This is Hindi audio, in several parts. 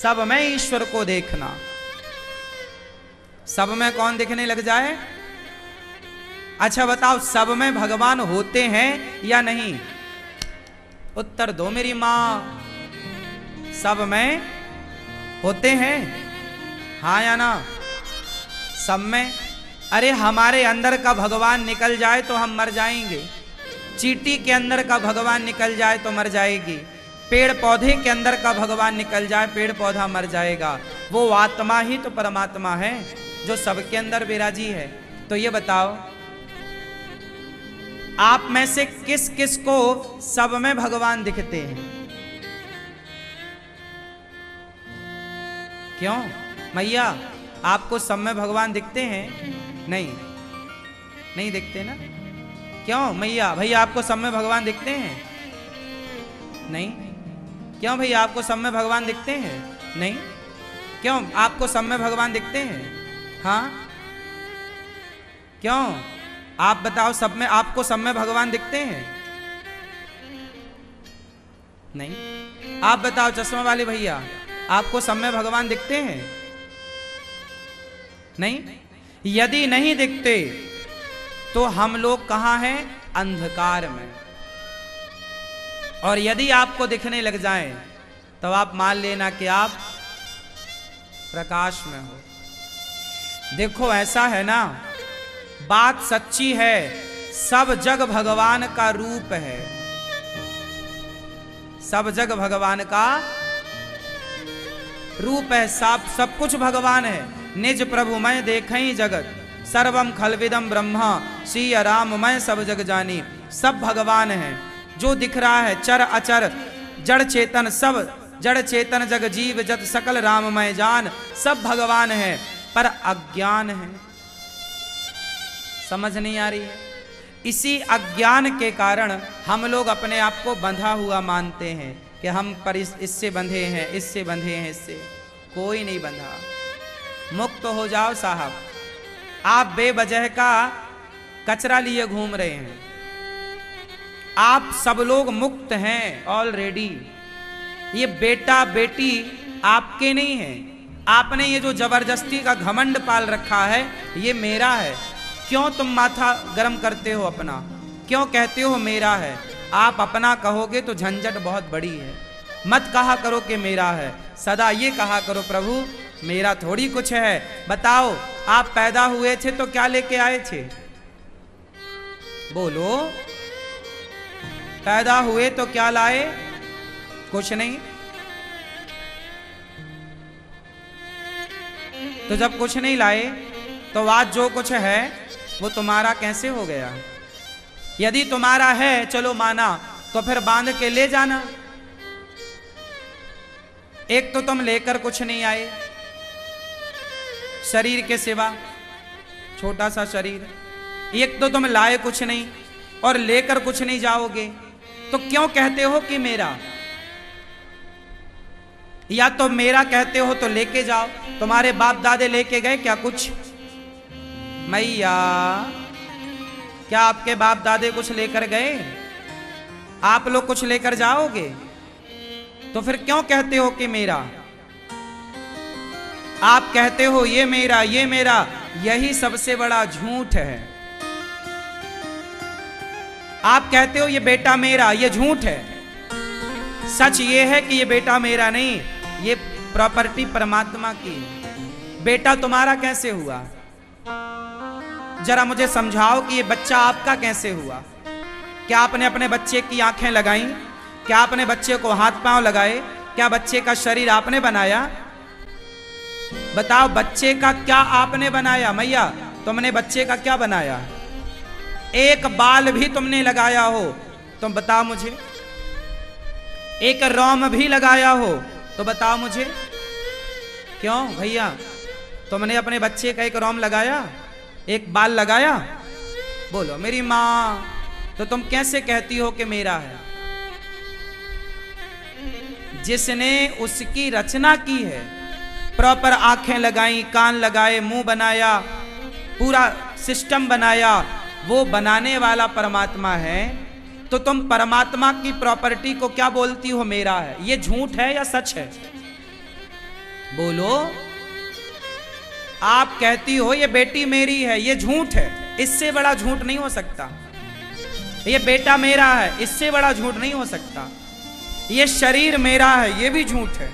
सब में ईश्वर को देखना। सब में कौन दिखने लग जाए? अच्छा बताओ, सब में भगवान होते हैं या नहीं? उत्तर दो मेरी मां। सब में होते हैं, हाँ या ना? सब में। अरे हमारे अंदर का भगवान निकल जाए तो हम मर जाएंगे। चींटी के अंदर का भगवान निकल जाए तो मर जाएगी। पेड़ पौधे के अंदर का भगवान निकल जाए, पेड़ पौधा मर जाएगा। वो आत्मा ही तो परमात्मा है जो सबके अंदर विराजी है। तो ये बताओ, आप में से किस किस को सब में भगवान दिखते हैं? क्यों मैया, आपको सब में भगवान दिखते हैं? नहीं, नहीं दिखते ना? क्यों मैया? भैया आपको सब में भगवान दिखते हैं? नहीं। क्यों भैया, आपको सब में भगवान दिखते हैं? नहीं। क्यों, आपको सब में भगवान दिखते हैं? हाँ। क्यों, आप बताओ, सब में, आपको सब में भगवान दिखते हैं? नहीं। आप बताओ चश्मा वाले भैया, आपको सब में भगवान दिखते हैं? नहीं। यदि नहीं दिखते तो हम लोग कहां हैं? अंधकार में। और यदि आपको दिखने लग जाएं तो आप मान लेना कि आप प्रकाश में हो। देखो ऐसा है ना, बात सच्ची है, सब जग भगवान का रूप है। सब जग भगवान का रूप है। सब कुछ भगवान है। निज प्रभु मैं देखें जगत, सर्वम खलविदम ब्रह्मा श्री राम मैं सब जग जानी। सब भगवान है। जो दिख रहा है चर अचर जड़ चेतन, सब जड़ चेतन जग जीव जत सकल राम मैं जान, सब भगवान है। पर अज्ञान है, समझ नहीं आ रही है। इसी अज्ञान के कारण हम लोग अपने आप को बंधा हुआ मानते हैं कि हम पर इससे बंधे हैं, इससे बंधे हैं। इससे कोई नहीं बंधा। मुक्त हो जाओ साहब। आप बेवजह का कचरा लिए घूम रहे हैं। आप सब लोग मुक्त हैं ऑलरेडी। ये बेटा बेटी आपके नहीं है। आपने ये जो जबरदस्ती का घमंड पाल रखा है, ये मेरा है। क्यों तुम माथा गरम करते हो अपना? क्यों कहते हो मेरा है? आप अपना कहोगे तो झंझट बहुत बड़ी है। मत कहा करो कि मेरा है, सदा ये कहा करो प्रभु मेरा थोड़ी कुछ है। बताओ, आप पैदा हुए थे तो क्या लेके आए थे? बोलो, पैदा हुए तो क्या लाए? कुछ नहीं। तो जब कुछ नहीं लाए तो आज जो कुछ है वो तुम्हारा कैसे हो गया? यदि तुम्हारा है, चलो माना, तो फिर बांध के ले जाना। एक तो तुम लेकर कुछ नहीं आए, शरीर के सिवा, छोटा सा शरीर। एक तो तुम लाए कुछ नहीं और लेकर कुछ नहीं जाओगे, तो क्यों कहते हो कि मेरा? या तो मेरा कहते हो तो लेके जाओ। तुम्हारे बाप दादे लेके गए क्या कुछ? मैया, क्या आपके बाप दादे कुछ लेकर गए? आप लोग कुछ लेकर जाओगे? तो फिर क्यों कहते हो कि मेरा? आप कहते हो ये मेरा, ये मेरा। यही सबसे बड़ा झूठ है। आप कहते हो ये बेटा मेरा, ये झूठ है। सच ये है कि ये बेटा मेरा नहीं, ये प्रॉपर्टी परमात्मा की। बेटा तुम्हारा कैसे हुआ? जरा मुझे समझाओ कि ये बच्चा आपका कैसे हुआ? क्या आपने अपने बच्चे की आंखें लगाई? क्या आपने बच्चे को हाथ पांव लगाए? क्या बच्चे का शरीर आपने बनाया? बताओ, बच्चे का क्या आपने बनाया? मैया, तुमने बच्चे का क्या बनाया? एक बाल भी तुमने लगाया हो तो बताओ मुझे। एक रोम भी लगाया हो तो बताओ मुझे। क्यों भैया, तुमने अपने बच्चे का एक रोम लगाया, एक बाल लगाया? बोलो मेरी माँ, तो तुम कैसे कहती हो कि मेरा है? जिसने उसकी रचना की है, प्रॉपर आंखें लगाई, कान लगाए, मुंह बनाया, पूरा सिस्टम बनाया, वो बनाने वाला परमात्मा है। तो तुम परमात्मा की प्रॉपर्टी को क्या बोलती हो मेरा है? ये झूठ है या सच है? बोलो। आप कहती हो ये बेटी मेरी है, ये झूठ है, इससे बड़ा झूठ नहीं हो सकता। ये बेटा मेरा है, इससे बड़ा झूठ नहीं हो सकता। ये शरीर मेरा है, ये भी झूठ है।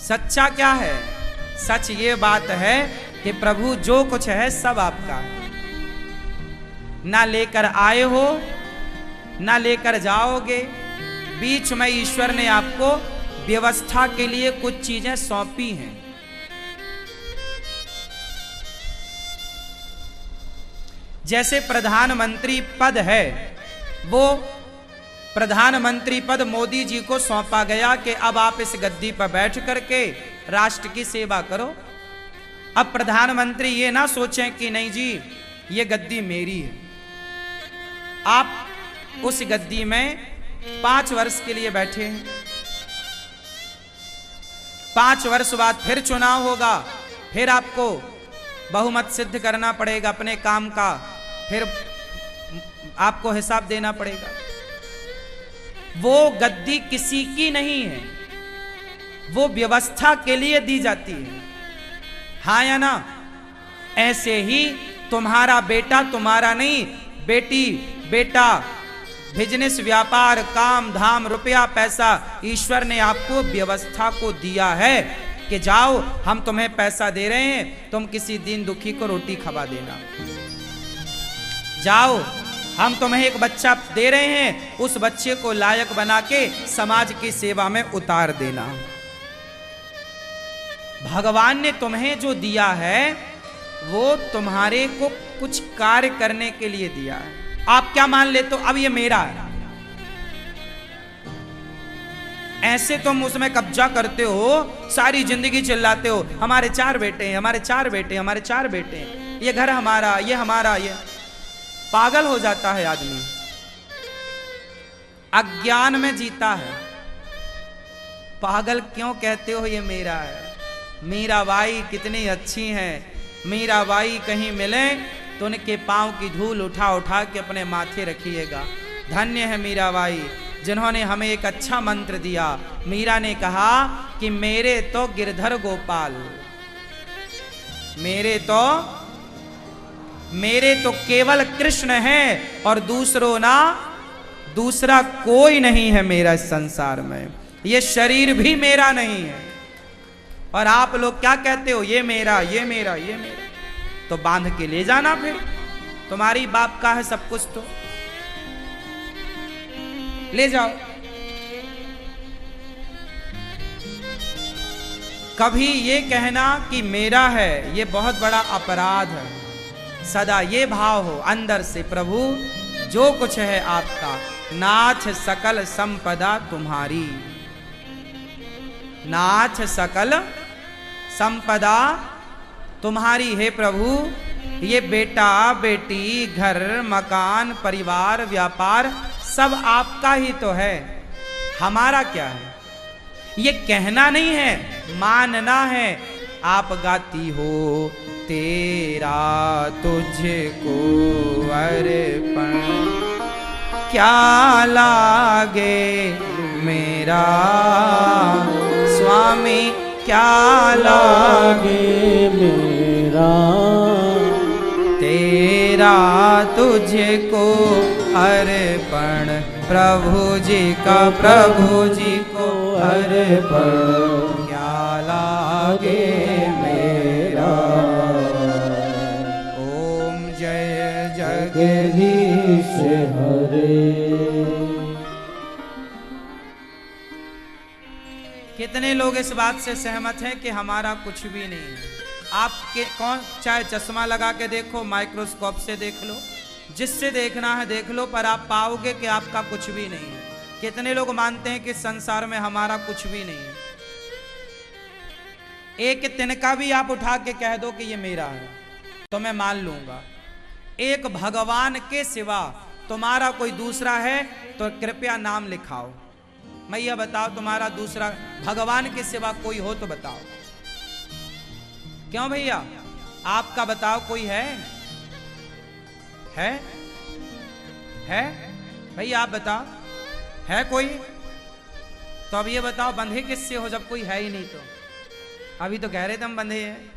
सच्चा क्या है? सच ये बात है कि प्रभु जो कुछ है सब आपका है। ना लेकर आए हो, ना लेकर जाओगे। बीच में ईश्वर ने आपको व्यवस्था के लिए कुछ चीजें सौंपी हैं। जैसे प्रधानमंत्री पद है, वो प्रधानमंत्री पद मोदी जी को सौंपा गया कि अब आप इस गद्दी पर बैठ करके राष्ट्र की सेवा करो। अब प्रधानमंत्री ये ना सोचें कि नहीं जी ये गद्दी मेरी है। आप उस गद्दी में 5 वर्ष के लिए बैठे हैं। 5 वर्ष बाद फिर चुनाव होगा, फिर आपको बहुमत सिद्ध करना पड़ेगा अपने काम का, फिर आपको हिसाब देना पड़ेगा। वो गद्दी किसी की नहीं है, वो व्यवस्था के लिए दी जाती है। हाँ या ना? ऐसे ही तुम्हारा बेटा तुम्हारा नहीं, बेटी बेटा, बिजनेस व्यापार काम धाम रुपया पैसा ईश्वर ने आपको व्यवस्था को दिया है कि जाओ हम तुम्हें पैसा दे रहे हैं, तुम किसी दीन दुखी को रोटी खवा देना। जाओ हम तुम्हें एक बच्चा दे रहे हैं, उस बच्चे को लायक बना के समाज की सेवा में उतार देना। भगवान ने तुम्हें जो दिया है वो तुम्हारे को कुछ कार्य करने के लिए दिया है। आप क्या मान लेते हो? अब ये मेरा है, ऐसे तुम उसमें कब्जा करते हो, सारी जिंदगी चिल्लाते हो हमारे 4 बेटे हैं, हमारे 4 बेटे हैं, हमारे 4 बेटे हैं, ये घर हमारा, ये हमारा। ये पागल हो जाता है आदमी, अज्ञान में जीता है। पागल क्यों कहते हो ये मेरा है? मीराबाई कितनी अच्छी हैं, मीराबाई कहीं मिले तो उनके पांव की धूल उठा उठा के अपने माथे रखिएगा। धन्य है मीराबाई जिन्होंने हमें एक अच्छा मंत्र दिया। मीरा ने कहा कि मेरे तो गिरधर गोपाल, मेरे तो केवल कृष्ण हैं और दूसरा कोई नहीं है मेरा इस संसार में। ये शरीर भी मेरा नहीं है। और आप लोग क्या कहते हो? ये मेरा, ये मेरा, ये मेरा। तो बांध के ले जाना, फिर तुम्हारी बाप का है सब कुछ, तो ले जाओ। कभी ये कहना कि मेरा है, ये बहुत बड़ा अपराध है। सदा ये भाव हो अंदर से, प्रभु जो कुछ है आपका, नाथ सकल संपदा तुम्हारी, नाथ सकल संपदा तुम्हारी। हे प्रभु ये बेटा बेटी घर मकान परिवार व्यापार सब आपका ही तो है, हमारा क्या है? ये कहना नहीं है, मानना है। आप गाती हो तेरा तुझको अर्पण, क्या लागे मेरा स्वामी, क्या लागे मेरा, तेरा तुझको अर्पण, प्रभु जी का प्रभु जी को अर्पण, क्या लागे मेरा। ओम जय जगदीश हरे। कितने लोग इस बात से सहमत हैं कि हमारा कुछ भी नहीं है? आपके कौन, चाहे चश्मा लगा के देखो, माइक्रोस्कोप से देख लो, जिससे देखना है देख लो, पर आप पाओगे कि आपका कुछ भी नहीं है। कितने लोग मानते हैं कि संसार में हमारा कुछ भी नहीं है? एक तिनका भी आप उठा के कह दो कि ये मेरा है तो मैं मान लूंगा। एक भगवान के सिवा तुम्हारा कोई दूसरा है तो कृपया नाम लिखाओ। मैया बताओ, तुम्हारा दूसरा भगवान के सिवा कोई हो तो बताओ। क्यों भैया, आपका बताओ, कोई है? भैया आप बताओ, है कोई? तो अब ये बताओ बंधे किससे हो जब कोई है ही नहीं? तो अभी तो कह रहे थे हम बंधे हैं।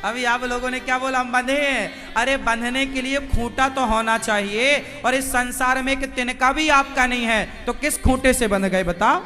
अभी आप लोगों ने क्या बोला? हम बंधे हैं। अरे बंधने के लिए खूंटा तो होना चाहिए, और इस संसार में एक तिनका भी आपका नहीं है, तो किस खूंटे से बंध गए बताओ?